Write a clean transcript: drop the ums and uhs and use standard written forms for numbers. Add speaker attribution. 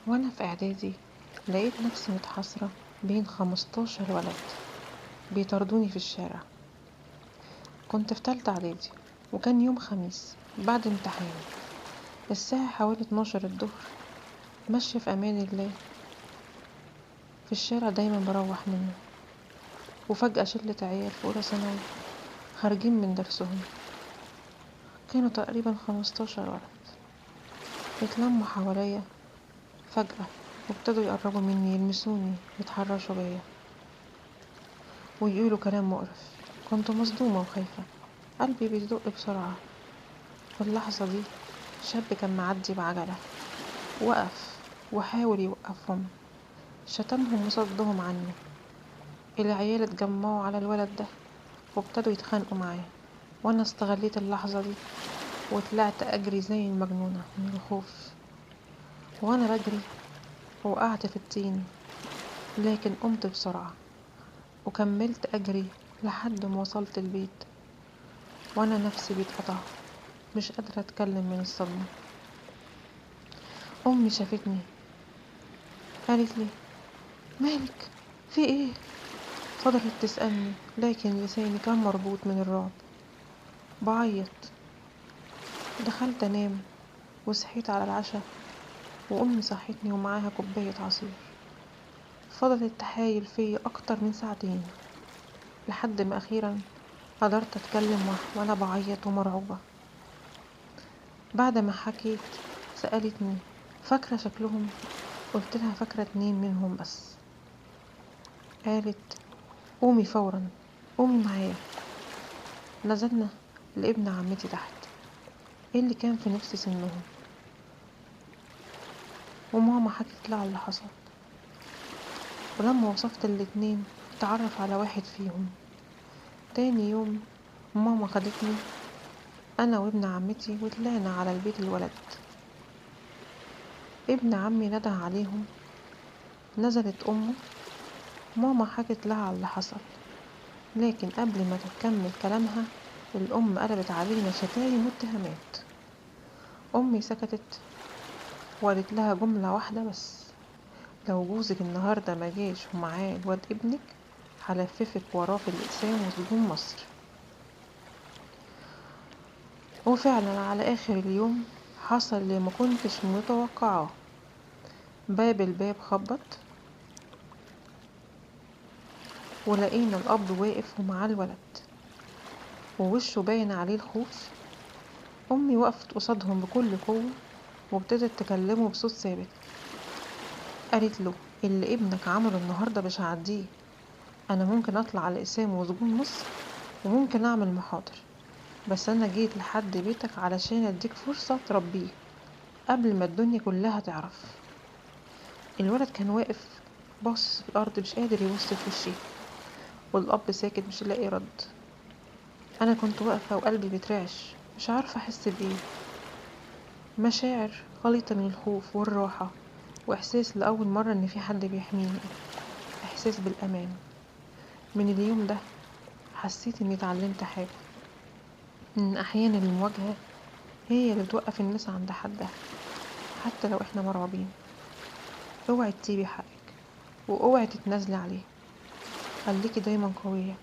Speaker 1: وأنا في إعدادي لقيت نفسي متحاصرة بين 15 ولد بيطاردوني في الشارع. كنت في تالتة إعدادي، وكان يوم خميس بعد امتحان، الساعة حوالي 12 الظهر. ماشية في أمان الله في الشارع دايما بروح منه، وفجأة شلة عيال في أولى ثانوي خارجين من درسهم، كانوا تقريبا 15 ولد، اتلموا حواليا فجأة وابتدوا يقربوا مني، يلمسوني، يتحرشوا بيا ويقولوا كلام مقرف. كنت مصدومة وخايفة، قلبي بيدق بسرعة. في اللحظة دي شاب كان معدي بعجلة وقف وحاول يوقفهم، شتمهم وصدهم عني. العيال اتجمعوا على الولد ده وابتدوا يتخانقوا معاه، وانا استغليت اللحظة دي وطلعت اجري زي المجنونة من الخوف. وانا بجري وقعت في الطين، لكن قمت بسرعة وكملت اجري لحد ما وصلت البيت، وانا نفسي بيتقطع، مش قادرة اتكلم من الصدمة. امي شافتني قالت لي: مالك، في ايه؟ فضلت تسألني، لكن لساني كان مربوط من الرعب. بعيط. دخلت انام وصحيت على العشاء، وامي صحتني ومعاها كوباية عصير. فضلت تحايل فيا اكتر من ساعتين لحد ما اخيرا قدرت اتكلم وانا بعيط ومرعوبة. بعد ما حكيت سألتني: فاكرة شكلهم؟ قلت لها: فاكرة 2 منهم بس. قالت: قومي فورا، قومي معايا. نزلنا لابن عمتي تحت، اللي كان في نفس سنهم، وماما حكت لها اللي حصل. ولما وصفت الاتنين اتعرف على واحد فيهم. تاني يوم ماما خدتني انا وابن عمتي وطلعنا على البيت الولد. ابن عمي نده عليهم، نزلت امه. ماما حكت لها على اللي حصل، لكن قبل ما تكمل كلامها الام قلبت علينا شتايم واتهامات. امي سكتت وقالت لها جملة واحدة بس: لو جوزك النهاردة ما جاش ومعاه الواد ابنك هلففك وراه في الاقسام وسجون مصر. وفعلا على اخر اليوم حصل اللي ما كنتش متوقعاه. باب الباب خبط، ولقينا الاب واقف ومعاه الولد ووشه باين عليه الخوف. امي وقفت قصادهم بكل قوة وابتدت تكلمه بصوت ثابت. قالت له: اللي ابنك عمله النهاردة مش هعديه. انا ممكن اطلع على اقسام وسجون مصر، وممكن اعمل محاضر، بس انا جيت لحد بيتك علشان اديك فرصة تربيه قبل ما الدنيا كلها تعرف. الولد كان واقف باصص في الارض، مش قادر يبص في وشي، والاب ساكت مش لاقي رد. انا كنت واقفة وقلبي بيترعش، مش عارفة احس بايه. مشاعر خليطة من الخوف والراحة، واحساس لاول مرة ان في حد بيحميني، احساس بالامان. من اليوم ده حسيت اني اتعلمت حاجة، ان احيانا المواجهة هي اللي بتوقف الناس عند حدها حتى لو احنا مرعوبين. اوعي تسيبي حقك، واوعي تتنازلي عليه، خليكي دايما قوية.